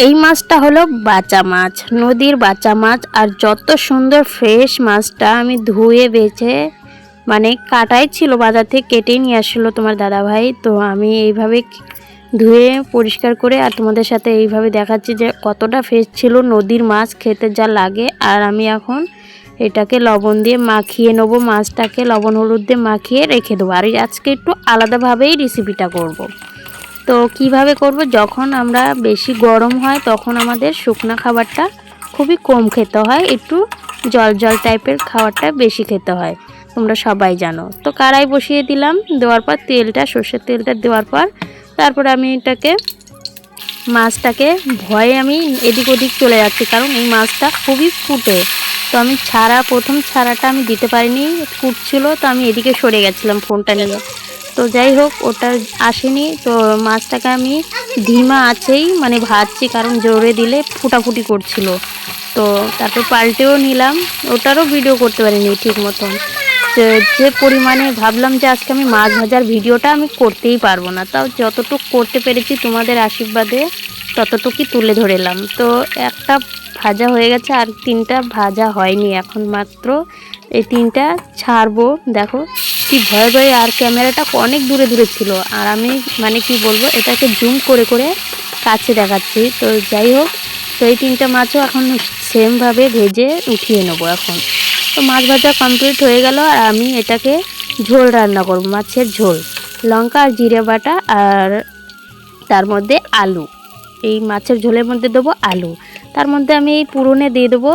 এই মাছটা হলো বাঁচা মাছ, নদীর বাঁচা মাছ। আর যত সুন্দর ফ্রেশ মাছটা, আমি ধুয়ে বেছে কাটাই ছিল, বাজার থেকে কেটেই নিয়ে আসলো তোমার দাদা ভাই। তো আমি এইভাবে ধুয়ে পরিষ্কার করে আর তোমাদের সাথে এইভাবে দেখাচ্ছি যে কতটা ফ্রেশ ছিল। নদীর মাছ খেতে যা লাগে। আর আমি এখন এটাকে লবণ দিয়ে মাখিয়ে নেবো, মাছটাকে লবণ হলুদ দিয়ে মাখিয়ে রেখে দেবো। আর আজকে একটু আলাদাভাবেই রেসিপিটা করব। তো কিভাবে করব, যখন আমরা বেশি গরম হয় তখন আমাদের শুকনো খাবারটা খুবই কম খেতে হয়, একটু জল জল টাইপের খাবারটা বেশি খেতে হয়, তোমরা সবাই জানো। তো কড়াই বসিয়ে দিলাম, দেওয়ার পর তেলটা, সর্ষের তেলটা দেওয়ার পর তারপরে আমি মাছটাকে ভয়ে আমি এদিক ওদিক চলে যাচ্ছি, কারণ এই মাছটা খুবই ফুটে। তো আমি প্রথম ছাড়াটা আমি দিতে পারিনি, ফুটছিল, তো আমি এদিকে সরে গেছিলাম ফোনটা নিয়ে। তো যাই হোক, ওটা আসেনি। তো মাছটাকে আমি ধিমা আছেই ভাজছি, কারণ জোরে দিলে ফুটাফুটি করছিল। তো তারপর পাল্টেও নিলাম, ওটারও ভিডিও করতে পারিনি ঠিক মতন। যে পরিমাণে ভাবলাম যে আজকে আমি মাছ ভাজার ভিডিওটা আমি করতেই পারবো না, তাও যতটুকু করতে পেরেছি তোমাদের আশীর্বাদে ততটুকুই তুলে ধরেলাম। তো একটা ভাজা হয়ে গেছে, আর 3টা ভাজা হয়নি, এখন মাত্র এই 3টা ছাড়বো। দেখো কি ভয়ে ভয়ে, আর ক্যামেরাটা অনেক দূরে দূরে ছিল, আর আমি কি বলবো, এটাকে জুম করে করে কাছে দেখাচ্ছি। তো যাই হোক, তো এই 3টা মাছও এখন সেমভাবে ভেজে উঠিয়ে নেবো এখন। তো মাছ ভাজা কমপ্লিট হয়ে গেল, আর আমি এটাকে ঝোল রান্না করব, মাছের ঝোল, লঙ্কা আর জিরে বাটা, আর তার মধ্যে আলু। এই মাছের ঝোলের মধ্যে দেবো আলু, তার মধ্যে আমি এই পুরনে দিয়ে দেবো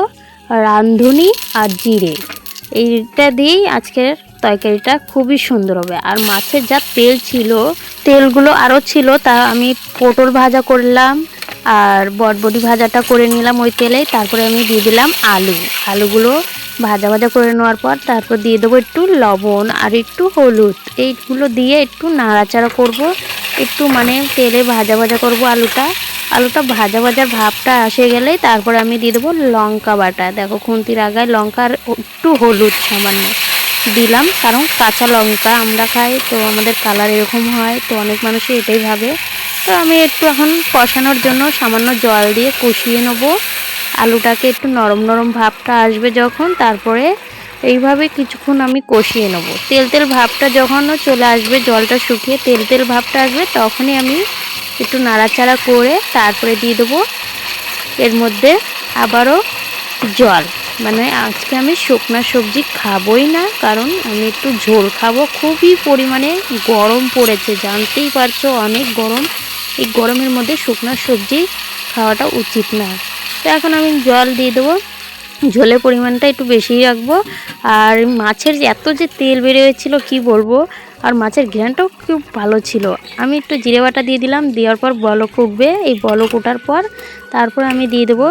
রাঁধুনি আর জিরে। এইটা দিয়েই আজকের তরকারিটা খুবই সুন্দর হবে। আর মাছের যা তেল ছিল, তেলগুলো আরও ছিল, তা আমি পটল ভাজা করলাম আর বটবটি ভাজাটা করে নিলাম ওই তেলেই। তারপরে আমি দিয়ে দিলাম আলুগুলো ভাজা ভাজা করে নেওয়ার পর তারপর দিয়ে দেবো একটু লবণ আর একটু হলুদ। এইগুলো দিয়ে একটু নাড়াচাড়া করব, একটু তেলে ভাজা ভাজা করব আলুটা ভাজা ভাজার ভাবটা আসে গেলেই তারপরে আমি দিয়ে দেবো লঙ্কা বাটা। দেখো খুন্তির আগায় লঙ্কা আর একটু হলুদ সামান্য দিলাম, কারণ কাঁচা লঙ্কা আমরা খাই, তো আমাদের কালার এরকম হয়, তো অনেক মানুষই এটাই ভাবে। তো আমি একটু এখন কষানোর জন্য সামান্য জল দিয়ে কষিয়ে নেব আলুটাকে, একটু নরম নরম ভাবটা আসবে যখন, তারপরে এইভাবে কিছুক্ষণ আমি কষিয়ে নেব। তেল তেল ভাবটা যখন চলে আসবে, জলটা শুকিয়ে তেল তেল ভাবটা আসবে, তখনই আমি একটু নাড়াচাড়া করে তারপরে দিয়ে দেবো এর মধ্যে আবারও জল। আজকে আমি শুকনো সবজি খাবই না, কারণ আমি একটু ঝোল খাবো। খুবই পরিমাণে গরম পড়েছে, জানতেই পারছো অনেক গরম। এই গরমের মধ্যে শুকনো সবজি খাওয়াটা উচিত না। তো এখন আমি জল দিয়ে দেবো, ঝোলের পরিমাণটা একটু বেশিই রাখবো। আর মাছের এত যে তেল বেরিয়েছিল কি বলবো, আর মাছের ঘ্রাণটাও খুব ভালো ছিল। আমি একটু জিরে বাটা দিয়ে দিলাম, দেওয়ার পর বলক উঠবে, এই বলক ওঠার পর তারপর আমি দিয়ে দেবো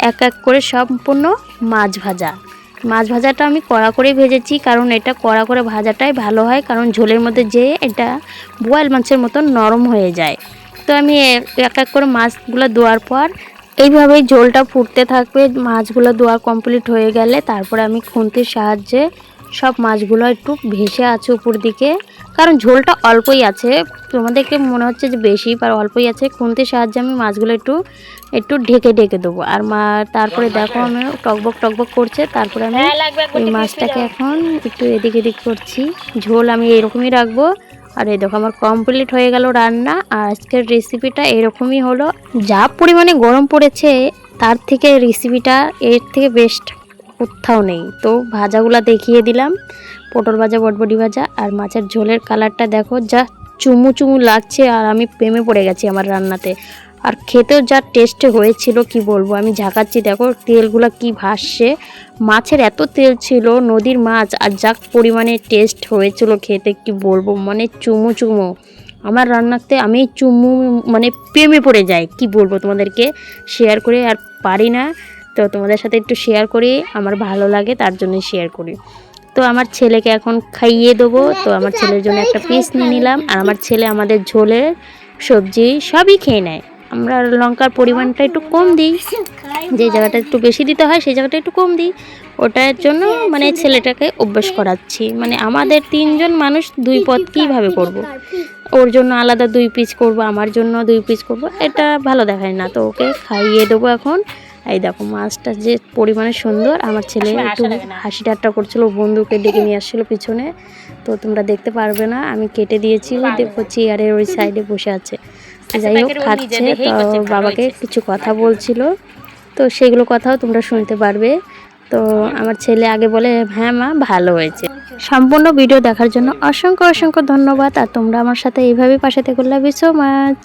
এক এক করে সম্পূর্ণ মাছ ভাজাটা আমি কড়া করে ভেজেছি, কারণ এটা কড়া করে ভাজাটাই ভালো হয়, কারণ ঝোলের মধ্যে যে এটা বোয়াল মাছের মতন নরম হয়ে যায়। তো আমি এক এক করে মাছগুলো দেওয়ার পর এইভাবেই ঝোলটা ফুটতে থাকবে। মাছগুলো দেওয়া কমপ্লিট হয়ে গেলে তারপরে আমি খুন্তির সাহায্যে সব মাছগুলো একটু ভেসে আছে উপর দিকে, কারণ ঝোলটা অল্পই আছে, তোমাদেরকে মনে হচ্ছে যে বেশি, আর অল্পই আছে। খুন্তির সাহায্যে আমি মাছগুলো একটু ঢেকে দেবো। আর তারপরে দেখো আমি টকবক করছে, তারপরে আমি এই মাছটাকে এখন একটু এদিক এদিক করছি। ঝোল আমি এরকমই রাখবো। আর এই দেখো আমার কমপ্লিট হয়ে গেল রান্না। আর আজকের রেসিপিটা এরকমই হলো। যা পরিমাণে গরম পড়েছে তার থেকে রেসিপিটা এর থেকে বেস্ট কোথাও নেই। তো ভাজাগুলা দেখিয়ে দিলাম, পটল ভাজা, বটবটি ভাজা, আর মাছের ঝোলের কালারটা দেখো, যা চুমু চুমু লাগছে, আর আমি প্রেমে পড়ে গেছি আমার রান্নাতে। আর খেতেও যা টেস্ট হয়েছিল কি বলবো, আমি ঝাঁকাচ্ছি দেখো তেলগুলো কি ভাসছে। মাছের এত তেল ছিল, নদীর মাছ, আর যা পরিমাণে টেস্ট হয়েছিল খেতে কি বলবো, চুমু চুমু। আমার রান্নাতে আমি চুমু প্রেমে পড়ে যাই, কি বলবো তোমাদেরকে শেয়ার করে আর পারি না। তো তোমাদের সাথে একটু শেয়ার করি, আমার ভালো লাগে তার জন্য শেয়ার করি। তো আমার ছেলেকে এখন খাইয়ে দেবো। তো আমার ছেলের জন্য একটা পিস নিয়ে নিলাম, আর আমার ছেলে আমাদের ঝোলের সবজি সবই খেয়ে নেয়। আমরা লঙ্কার পরিমাণটা একটু কম দিই, যে জায়গাটা একটু বেশি দিতে হয় সেই জায়গাটা একটু কম দিই, ওটার জন্য ছেলেটাকে অভ্যাস করাচ্ছি। আমাদের 3জন মানুষ 2 পদ কীভাবে করব। ওর জন্য আলাদা 2 পিস করব, আমার জন্য 2 পিস করব, এটা ভালো দেখায় না। তো ওকে খাইয়ে দেবো এখন। এই দেখো মাছটা যে পরিমাণে সুন্দর, আমার ছেলে একটু হাসি ঠাট্টা করছিল, বন্ধুকে ডেকে নিয়ে আসছিল পিছনে, তো তোমরা দেখতে পারবে না, আমি কেটে দিয়েছি। ওই দেখো চেয়ারের ওই সাইডে বসে আছে। তো যাই হোক খাচ্ছে, তো বাবাকে কিছু কথা বলছিল, তো সেগুলো কথাও তোমরা শুনতে পারবে। তো আমার ছেলে আগে বলে হ্যাঁ মা ভালো হয়েছে। সম্পূর্ণ ভিডিও দেখার জন্য অসংখ্য অসংখ্য ধন্যবাদ। আর তোমরা আমার সাথে এইভাবেই পাশে থেকে লাভ ইউ সো মাচ।